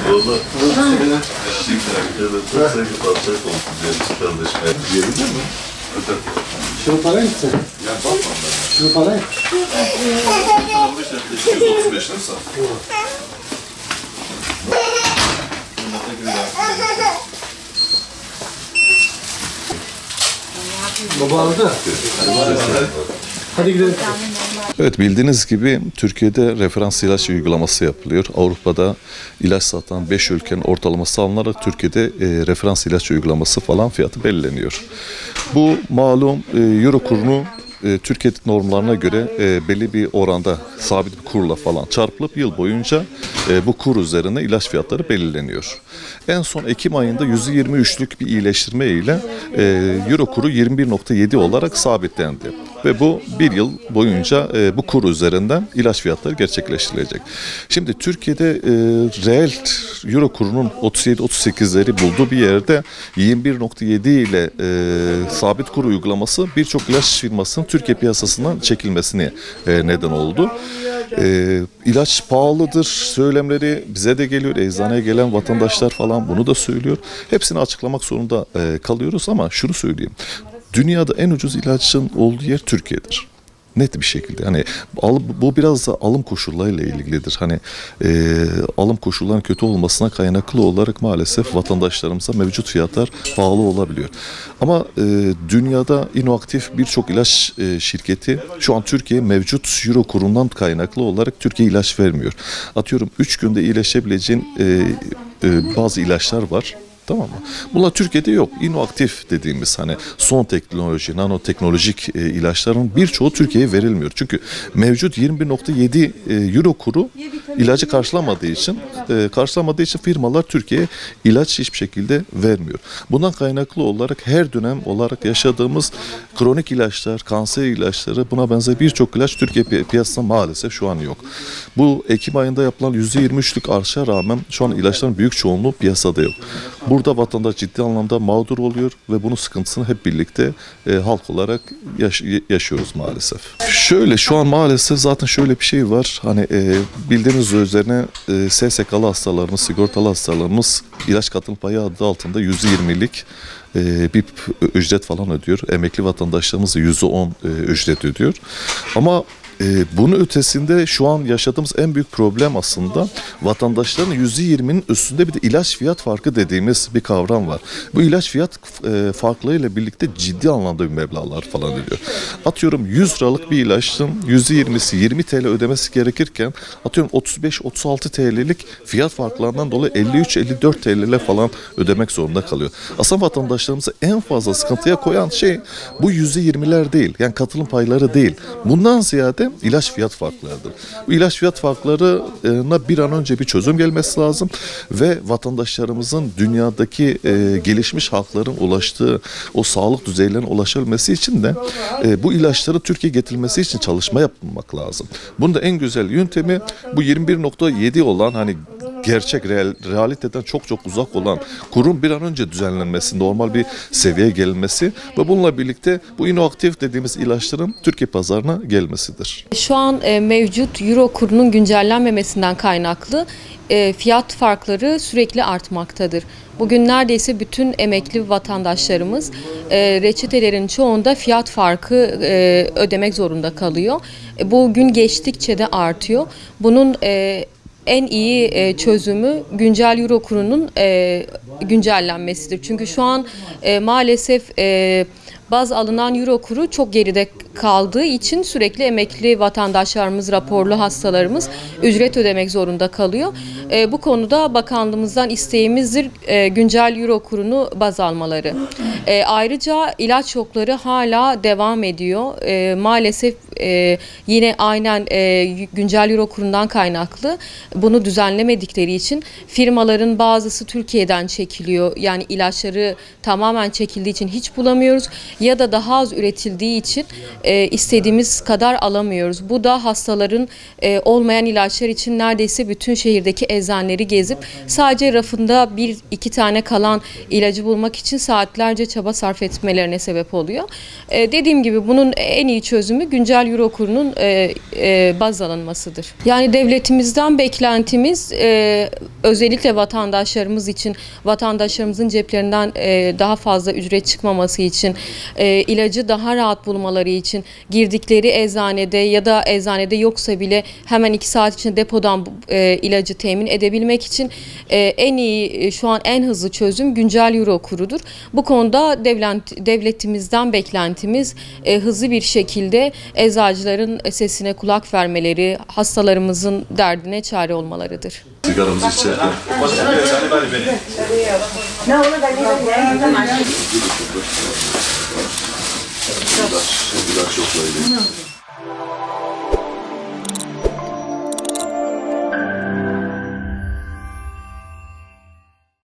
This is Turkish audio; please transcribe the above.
Valla. Evet, çok sevgi patlayacak olsun diyelim kardeşim. Yerinde mi? Evet. Şunu parayı mı sen? Ya bakmam ben. Şunu parayı? 235 lira sağ. Baba aldı. Hadi gidelim. Evet, bildiğiniz gibi Türkiye'de referans ilaç uygulaması yapılıyor. Avrupa'da ilaç satan 5 ülkenin ortalaması alınarak Türkiye'de referans ilaç uygulaması falan fiyatı belirleniyor. Bu malum euro kurunu Türkiye normlarına göre belli bir oranda sabit bir kurla falan çarpılıp yıl boyunca bu kur üzerine ilaç fiyatları belirleniyor. En son Ekim ayında %23'lük bir iyileştirme ile euro kuru 21.7 olarak sabitlendi. Ve bu bir yıl boyunca bu kur üzerinden ilaç fiyatları gerçekleştirilecek. Şimdi Türkiye'de reel euro kurunun 37-38'leri bulduğu bir yerde 21.7 ile sabit kur uygulaması birçok ilaç firmasının Türkiye piyasasından çekilmesine neden oldu. İlaç pahalıdır söylemleri bize de geliyor. Eczaneye gelen vatandaşlar falan bunu da söylüyor. Hepsini açıklamak zorunda kalıyoruz ama şunu söyleyeyim. Dünyada en ucuz ilacın olduğu yer Türkiye'dir. Net bir şekilde. Hani bu biraz da alım koşullarıyla ilgilidir. Hani alım koşullarının kötü olmasına kaynaklı olarak maalesef vatandaşlarımıza mevcut fiyatlar pahalı olabiliyor. Ama dünyada inovatif birçok ilaç şirketi şu an Türkiye mevcut euro kurundan kaynaklı olarak Türkiye ilaç vermiyor. Atıyorum 3 günde iyileşebileceğin bazı ilaçlar var. Tamam mı? Bunlar Türkiye'de yok. İnoaktif dediğimiz hani son teknoloji, nanoteknolojik ilaçların birçoğu Türkiye'ye verilmiyor. Çünkü mevcut 21.7 euro kuru ilacı karşılamadığı için firmalar Türkiye'ye ilaç hiçbir şekilde vermiyor. Bundan kaynaklı olarak her dönem olarak yaşadığımız kronik ilaçlar, kanser ilaçları buna benzer birçok ilaç Türkiye piyasasında maalesef şu an yok. Bu Ekim ayında yapılan %23'lük artışa rağmen şu an ilaçların büyük çoğunluğu piyasada yok. Burada vatandaş ciddi anlamda mağdur oluyor ve bunun sıkıntısını hep birlikte halk olarak yaşıyoruz maalesef. Şöyle şu an maalesef zaten şöyle bir şey var. Hani bildiğiniz üzerine SSK'lı hastalarımız, sigortalı hastalarımız ilaç katılım payı adı altında %20'lik bir ücret falan ödüyor. Emekli vatandaşlarımız da %10 ücret ödüyor. Ama bunun ötesinde şu an yaşadığımız en büyük problem aslında vatandaşların %20'nin üstünde bir de ilaç fiyat farkı dediğimiz bir kavram var. Bu ilaç fiyat farklarıyla birlikte ciddi anlamda bir meblağlar falan ediyor. Atıyorum 100 liralık bir ilaçın %20'si 20 TL ödemesi gerekirken atıyorum 35-36 TL'lik fiyat farklarından dolayı 53-54 TL falan ödemek zorunda kalıyor. Aslında vatandaşlarımızı en fazla sıkıntıya koyan şey bu %20'ler değil. Yani katılım payları değil. Bundan ziyade ilaç fiyat farklarıdır. Bu ilaç fiyat farklarına bir an önce bir çözüm gelmesi lazım ve vatandaşlarımızın dünyadaki gelişmiş halkların ulaştığı o sağlık düzeylerine ulaşabilmesi için de bu ilaçları Türkiye'ye getirilmesi için çalışma yapmak lazım. Bunun da en güzel yöntemi bu 21.7 olan hani gerçek realiteden çok uzak olan kurun bir an önce düzenlenmesi, normal bir seviyeye gelmesi ve bununla birlikte bu inoaktif dediğimiz ilaçların Türkiye pazarına gelmesidir. Şu an mevcut euro kurunun güncellenmemesinden kaynaklı fiyat farkları sürekli artmaktadır. Bugün neredeyse bütün emekli vatandaşlarımız reçetelerin çoğunda fiyat farkı ödemek zorunda kalıyor. Bu gün geçtikçe de artıyor. Bunun en iyi çözümü güncel euro kurunun güncellenmesidir. Çünkü şu an maalesef baz alınan euro kuru çok geride kaldığı için sürekli emekli vatandaşlarımız, raporlu hastalarımız ücret ödemek zorunda kalıyor. Bu konuda bakanlığımızdan isteğimizdir güncel euro kurunu baz almaları. Ayrıca ilaç şokları hala devam ediyor. Maalesef yine aynen güncel euro kurundan kaynaklı bunu düzenlemedikleri için firmaların bazısı Türkiye'den çekiliyor. Yani ilaçları tamamen çekildiği için hiç bulamıyoruz. ya da daha az üretildiği için istediğimiz kadar alamıyoruz. Bu da hastaların olmayan ilaçlar için neredeyse bütün şehirdeki eczaneleri gezip sadece rafında 1-2 tane kalan ilacı bulmak için saatlerce çaba sarf etmelerine sebep oluyor. Dediğim gibi bunun en iyi çözümü güncel euro kurunun baz alınmasıdır. Yani devletimizden beklentimiz özellikle vatandaşlarımız için, vatandaşlarımızın ceplerinden daha fazla ücret çıkmaması için, ilacı daha rahat bulmaları için, girdikleri eczanede ya da eczanede yoksa bile hemen 2 saat içinde depodan ilacı temin edebilmek için en iyi, şu an en hızlı çözüm güncel euro kurudur. Bu konuda devletimizden beklentimiz hızlı bir şekilde eczacıların sesine kulak vermeleri, hastalarımızın derdine çare olmalarıdır. Sigaramızı içerken. İlaç yoklaydı.